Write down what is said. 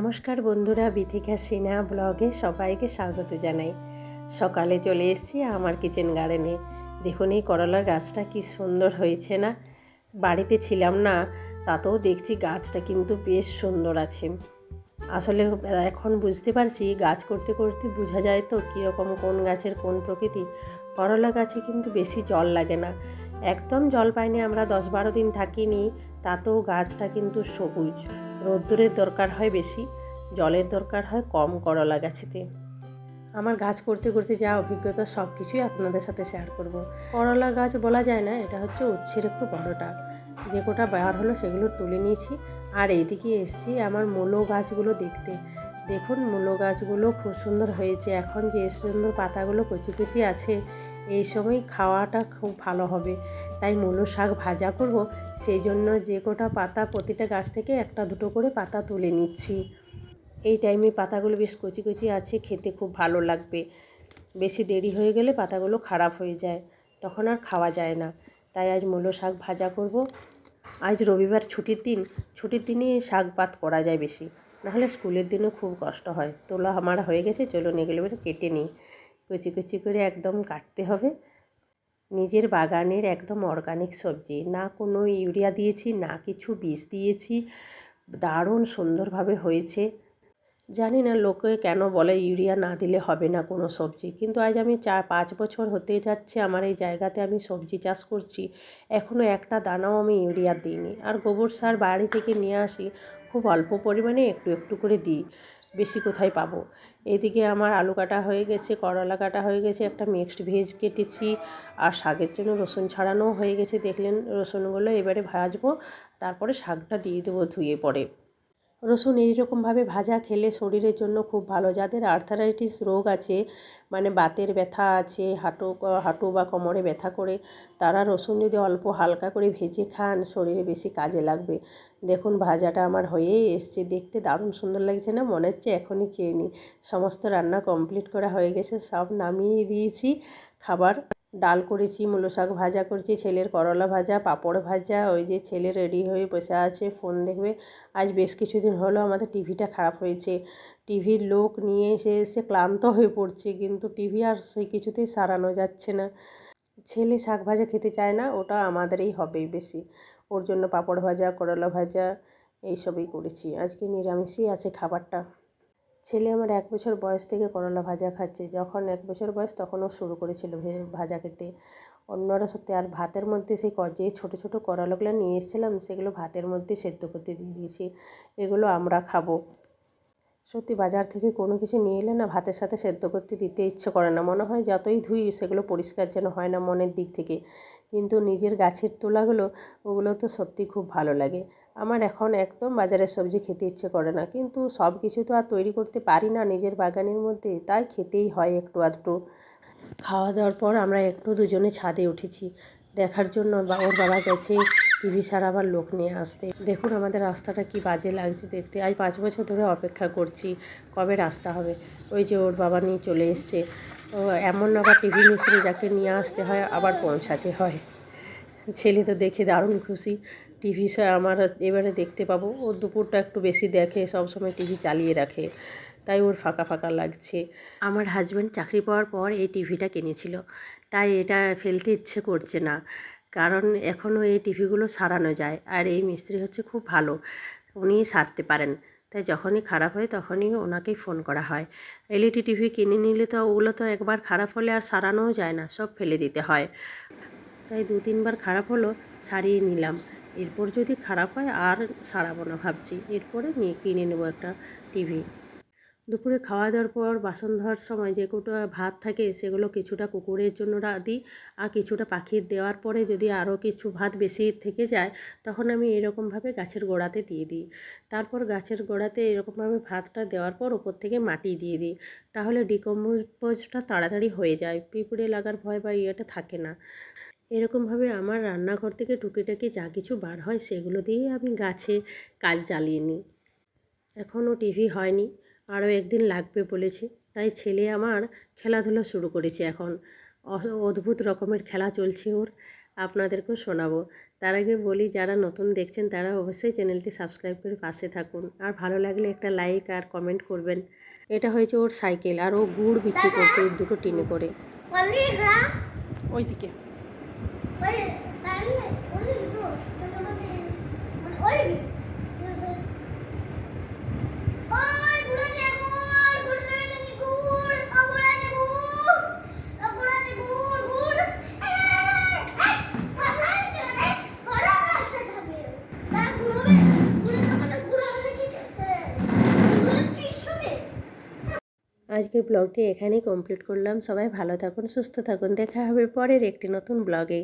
নমস্কার বন্ধুরা, বিথিকা সিনহা ব্লগে সবাইকে স্বাগত জানাই। সকালে চলে এসেছি আমার কিচেন গার্ডেনে। দেখুন এই করলা গাছটা কি সুন্দর হয়েছে না। বাড়িতে ছিলাম না, তাতেও দেখছি গাছটা কিন্তু বেশ সুন্দর আছে। আসলে এখন বুঝতে পারছি, গাছ করতে করতে বোঝা যায় তো কীরকম কোন গাছের কোন প্রকৃতি। করলা গাছে কিন্তু বেশি জল লাগে না, একদম জল পাইনি আমরা, 10-12 দিন থাকিনি, তাতেও গাছটা কিন্তু সবুজ। রোদ্দুরের দরকার হয় বেশি, জলের দরকার হয় কম করলা গাছেতে। আমার গাছ করতে করতে যা অভিজ্ঞতা সব কিছুই আপনাদের সাথে শেয়ার করব। করলা গাছ বলা যায় না, এটা হচ্ছে উচ্ছের একটু বড়টা। যে কোটা বার হলো সেগুলো তুলে নিয়েছি। আর এইদিকে এসছি আমার মূলো গাছগুলো দেখতে। দেখুন মূলো গাছগুলো খুব সুন্দর হয়েছে। এখন যে সুন্দর পাতাগুলো কচি কচি আছে, এই সময় খাওয়াটা খুব ভালো হবে। তাই মূলো শাক ভাজা করব, সেই জন্য যে কোটা পাতা প্রতিটা গাছ থেকে একটা দুটো করে পাতা তুলে নিচ্ছি। এই টাইমে পাতাগুলো বেশ কচি কচি আছে, খেতে খুব ভালো লাগবে। বেশি দেরি হয়ে গেলে পাতাগুলো খারাপ হয়ে যায়, তখন আর খাওয়া যায় না। তাই আজ মূলো শাক ভাজা করব। আজ রবিবার ছুটির দিনে শাক পাত করা যায় বেশি, নাহলে স্কুলের দিনে খুব কষ্ট হয়। তোলা আমার হয়ে গেছে, চলুন এগুলো কেটে নিই। কুচি কুচি করে একদম কাটতে হবে। নিজের বাগানের একদম অর্গানিক সবজি, না কোনো ইউরিয়া দিয়েছি না কিছু বিষ দিয়েছি, দারুণ সুন্দরভাবে হয়েছে। জানি না লোকে কেন বলে ইউরিয়া না দিলে হবে না কোনো সবজি, কিন্তু আজ আমি 4-5 বছর হতে যাচ্ছে আমার এই জায়গাতে আমি সবজি চাষ করছি, এখনও একটা দানাও আমি ইউরিয়া দিইনি। আর গোবর সার বাড়ি থেকে নিয়ে আসি, খুব অল্প পরিমাণে একটু একটু করে দিই, বেশি কোথায় পাবো। এদিকে আমার আলু কাটা হয়ে গেছে, করলা কাটা হয়ে গেছে, একটা মিক্সড ভেজ কেটেছি, আর শাকের জন্য রসুন ছাড়ানোও হয়ে গেছে। দেখলেন রসুনগুলো এবারে ভাজবো, তারপরে শাকটা দিয়ে দেবো ধুয়ে পরে। রসুন এইরকমভাবে ভাজা খেলে শরীরের জন্য খুব ভালো। যাদের আর্থারাইটিস রোগ আছে, মানে বাতের ব্যথা আছে, হাঁটু বা কোমরে ব্যথা করে, তারা রসুন যদি অল্প হালকা করে ভেজে খান, শরীরে বেশি কাজে লাগবে। দেখুন ভাজাটা আমার হয়েই এসছে, দেখতে দারুণ সুন্দর লাগছে না, মনে হচ্ছে এখনই খেয়ে নিই। সমস্ত রান্না কমপ্লিট করা হয়ে গেছে, সব নামিয়ে দিয়েছি। খাবার ডাল করেছি, মূলো শাক ভাজা করেছি, ছেলের করলা ভাজা, পাঁপড় ভাজা। ওই যে ছেলে রেডি হয়ে বসে আছে, ফোন দেখবে। আজ বেশ কিছুদিন হলো আমাদের টিভিটা খারাপ হয়েছে, টিভির লোক নিয়ে এসে ক্লান্ত হয়ে পড়ছে, কিন্তু টিভি আর সেই কিছুতেই সারানো যাচ্ছে না। ছেলে শাক ভাজা খেতে চায় না, ওটা আমাদেরই হবে বেশি। ওর জন্য পাঁপড় ভাজা, করলা ভাজা এইসবই করেছি। আজকে নিরামিষই আছে খাবারটা। ছেলে আমার 1 বছর বয়স থেকে করলা ভাজা খাচ্ছে। যখন 1 বছর বয়স তখনও শুরু করেছিল ভাজা খেতে। অন্যরা সত্যি, আর ভাতের মধ্যে সেই যে ছোটো ছোটো করলাগুলো নিয়ে এসেছিলাম, সেগুলো ভাতের মধ্যে সেদ্ধ করতে দিয়ে দিয়েছি, এগুলো আমরা খাবো। সত্যি বাজার থেকে কোনো কিছু নিয়ে এলে না, ভাতের সাথে সেদ্ধ করতে দিতে ইচ্ছে করে না, মনে হয় যতই ধুই সেগুলো পরিষ্কার যেন হয় না মনের দিক থেকে। কিন্তু নিজের গাছের তোলাগুলো, ওগুলো তো সত্যি খুব ভালো লাগে। আমার এখন একদম বাজারের সবজি খেতে ইচ্ছে করে না, কিন্তু সব কিছু তো আর তৈরি করতে পারি না নিজের বাগানের মধ্যে, তাই খেতেই হয় একটু আধটু। খাওয়া দাওয়ার পর আমরা একটু দুজনে ছাদে উঠেছি দেখার জন্য, ওর বাবা গেছে টিভি সারাবার লোক নিয়ে আসতে। দেখুন আমাদের রাস্তাটা কি বাজে লাগছে দেখতে। আজ 5 বছর ধরে অপেক্ষা করছি কবে রাস্তা হবে। ওই যে ওর বাবা নিয়ে চলে এসছে। ও এমন আবার টিভি মিস্ত্রি যাকে নিয়ে আসতে হয় আবার পৌঁছাতে হয়। ছেলে তো দেখে দারুণ খুশি, টিভি আমার এবারে দেখতে পাবো। ও দুপুরটা একটু বেশি দেখে, সবসময় টিভি চালিয়ে রাখে, তাই ওর ফাঁকা ফাঁকা লাগছে। আমার হাজব্যান্ড চাকরি পাওয়ার পর এই টিভিটা কিনেছিল, তাই এটা ফেলতে ইচ্ছে করছে না, কারণ এখনও এই টিভিগুলো সারানো যায়। আর এই মিস্ত্রি হচ্ছে খুব ভালো, উনি সারতে পারেন, তাই যখনই খারাপ হয় তখনই ওনাকেই ফোন করা হয়। এলইডি টিভি কিনে নিলে তো ওগুলো তো একবার খারাপ হলে আর সারানোও যায় না, সব ফেলে দিতে হয়। তাই 2-3 বার খারাপ হলো, সারিয়ে নিলাম। এরপর যদি খারাপ হয় আর সারাবো না ভাবছি, এরপরে কিনে নেবো একটা টিভি। দুপুরে খাওয়া দাওয়ার পর বাসন ধোয়ার সময় যে কটা ভাত থাকে সেগুলো কিছুটা কুকুরের জন্য দিই, আর কিছুটা পাখির দেওয়ার পরে যদি আরও কিছু ভাত বেশি থেকে যায়, তখন আমি এরকমভাবে গাছের গোড়াতে দিয়ে দিই। তারপর গাছের গোড়াতে এরকমভাবে ভাতটা দেওয়ার পর ওপর থেকে মাটি দিয়ে দিই, তাহলে ডিকম্পোজটা তাড়াতাড়ি হয়ে যায়, পিঁপড়ে লাগার ভয় বা ইয়েটা থাকে না। এরকমভাবে আমার রান্নাঘর থেকে টুকিটাকি যা কিছু বার হয় সেগুলো দিয়েই আমি গাছে কাজ চালিয়ে নিই। এখনও টিভি হয়নি, আরও একদিন লাগবে বলেছে। তাই ছেলে আমার খেলাধুলা শুরু করেছে এখন, অদ্ভুত রকমের খেলা চলছে ওর। আপনাদেরকেও শোনাবো। তার আগে বলি, যারা নতুন দেখছেন তারা অবশ্যই চ্যানেলটি সাবস্ক্রাইব করে পাশে থাকুন, আর ভালো লাগলে একটা লাইক আর কমেন্ট করবেন। এটা হয়েছে ওর সাইকেল, আর ও গুড় বিক্রি করছে এই দুটো টিনে করে। ওইদিকে আজকের ব্লগটি এখানেই কমপ্লিট করলাম। সবাই ভালো থাকুন, সুস্থ থাকুন। দেখা হবে পরের একটি নতুন ব্লগে।